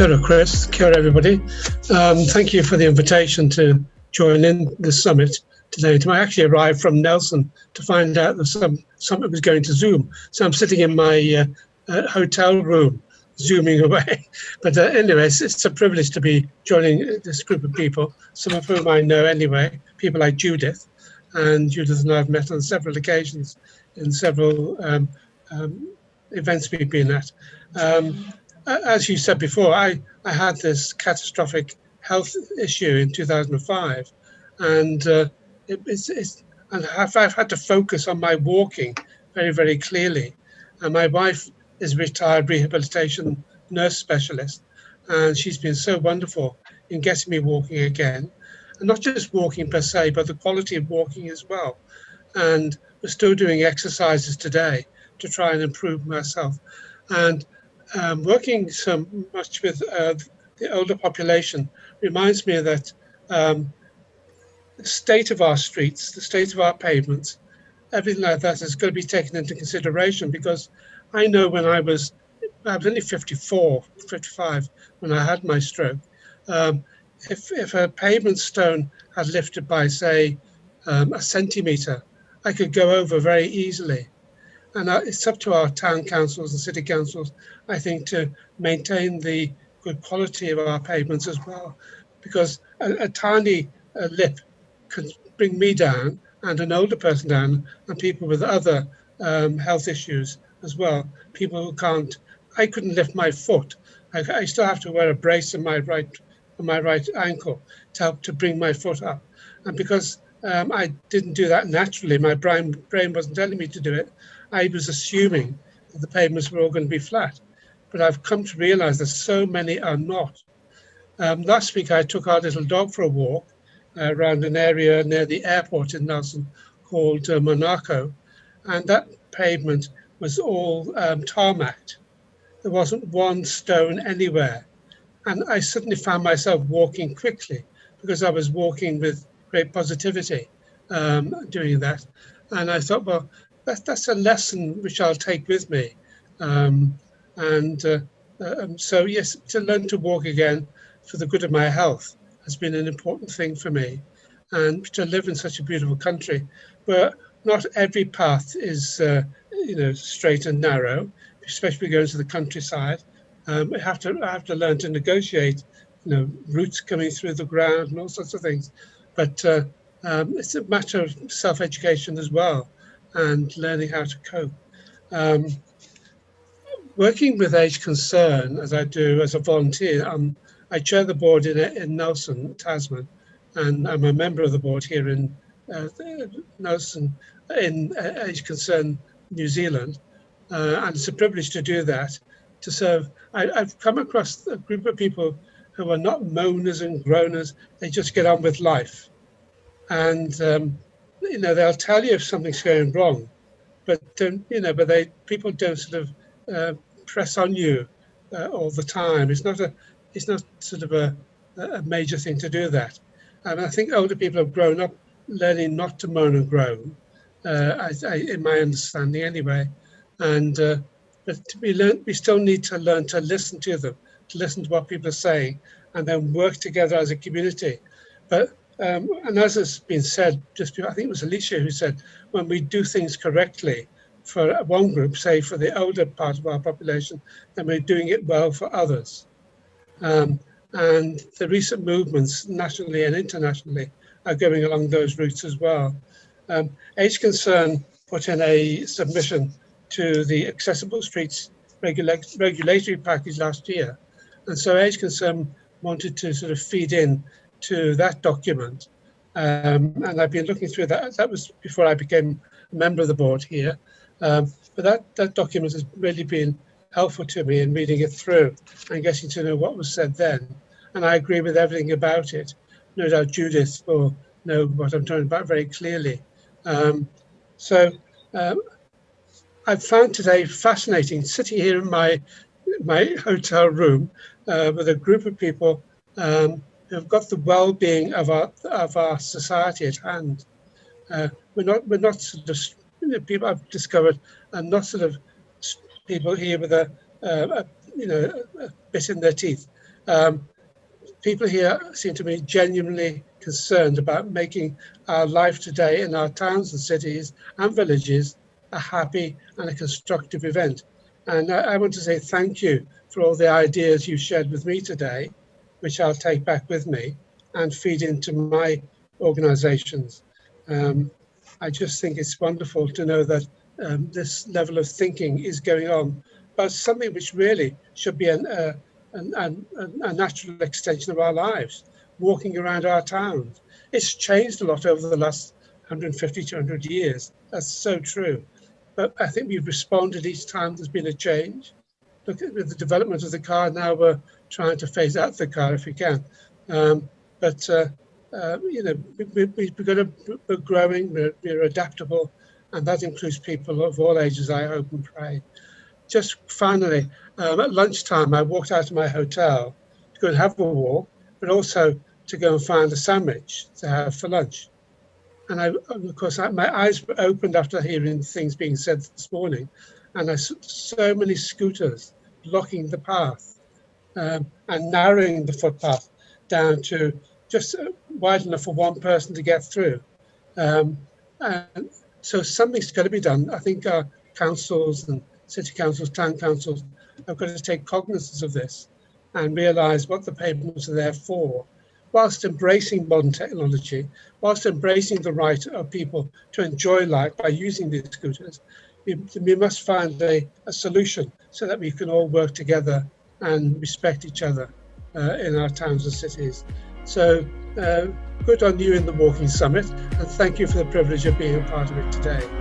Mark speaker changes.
Speaker 1: Kia ora, Chris. Kia ora, everybody. Thank you for the invitation to join in the summit today. I actually arrived from Nelson to find out that some summit was going to Zoom. So I'm sitting in my hotel room, Zooming away. But anyway, it's a privilege to be joining this group of people, some of whom I know anyway, people like Judith. And Judith and I have met on several occasions in several events we've been at. As you said before, I had this catastrophic health issue in 2005, and I've had to focus on my walking very, very clearly. And my wife is a retired rehabilitation nurse specialist, and she's been so wonderful in getting me walking again, and not just walking per se, but the quality of walking as well. And we're still doing exercises today to try and improve myself. And working so much with the older population reminds me that the state of our streets, the state of our pavements, everything like that is going to be taken into consideration, because I know when I was only 54, 55 when I had my stroke. If a pavement stone had lifted by, say, a centimetre, I could go over very easily. And it's up to our town councils and city councils, I think, to maintain the good quality of our pavements as well, because a tiny lip can bring me down and an older person down, and people with other health issues as well. People who can't, I couldn't lift my foot. I still have to wear a brace on my right ankle to help to bring my foot up. And because I didn't do that naturally, my brain wasn't telling me to do it, I was assuming that the pavements were all going to be flat. But I've come to realize that so many are not. Last week, I took our little dog for a walk around an area near the airport in Nelson called Monaco. And that pavement was all tarmacked. There wasn't one stone anywhere. And I suddenly found myself walking quickly because I was walking with great positivity doing that. And I thought, well, that's a lesson which I'll take with me. So yes, to learn to walk again for the good of my health has been an important thing for me. And to live in such a beautiful country where not every path is straight and narrow, especially going to the countryside. I have to learn to negotiate, roots coming through the ground and all sorts of things. But it's a matter of self-education as well, and learning how to cope. Working with Age Concern, as I do as a volunteer, I chair the board in Nelson, Tasman, and I'm a member of the board here in Nelson, in Age Concern, New Zealand. And it's a privilege to do that, to serve. I've come across a group of people who are not moaners and groaners, they just get on with life. And they'll tell you if something's going wrong, but people don't sort of press on you all the time. It's not sort of a major thing to do that. And I think older people have grown up learning not to moan and groan, in my understanding anyway. And but we still need to learn to listen to them, to listen to what people are saying, and then work together as a community. But and as has been said, just before, I think it was Alicia who said, when we do things correctly for one group, say for the older part of our population, then we're doing it well for others. And the recent movements, nationally and internationally, are going along those routes as well. Age Concern put in a submission to the Accessible Streets regulatory package last year. And so Age Concern wanted to sort of feed in to that document. And I've been looking through that. That was before I became a member of the board here. But that document has really been helpful to me in reading it through and getting to know what was said then. And I agree with everything about it. No doubt Judith will know what I'm talking about very clearly. I've found today fascinating sitting here in my hotel room with a group of people who've got the well-being of our society at hand. We're not sort of people I've discovered are not sort of people here with a bit in their teeth. People here seem to be genuinely concerned about making our life today in our towns and cities and villages a happy and a constructive event. And I want to say thank you for all the ideas you shared with me today, which I'll take back with me and feed into my organisations. I just think it's wonderful to know that this level of thinking is going on, but something which really should be a natural extension of our lives, walking around our towns. It's changed a lot over the last 150, 200 years. That's so true. But I think we've responded each time there's been a change. Look at the development of the car. Now we're trying to phase out the car if we can. We're growing, we're adaptable, and that includes people of all ages, I hope and pray. Just finally, at lunchtime, I walked out of my hotel to go and have a walk, but also to go and find a sandwich to have for lunch. And of course, my eyes were opened after hearing things being said this morning, and I saw so many scooters blocking the path and narrowing the footpath down to just wide enough for one person to get through. And so something's got to be done. I think our councils and city councils, town councils have got to take cognizance of this and realise what the pavements are there for, whilst embracing modern technology, whilst embracing the right of people to enjoy life by using these scooters. We must find a solution so that we can all work together and respect each other in our towns and cities. So good on you in the Walking Summit, and thank you for the privilege of being a part of it today.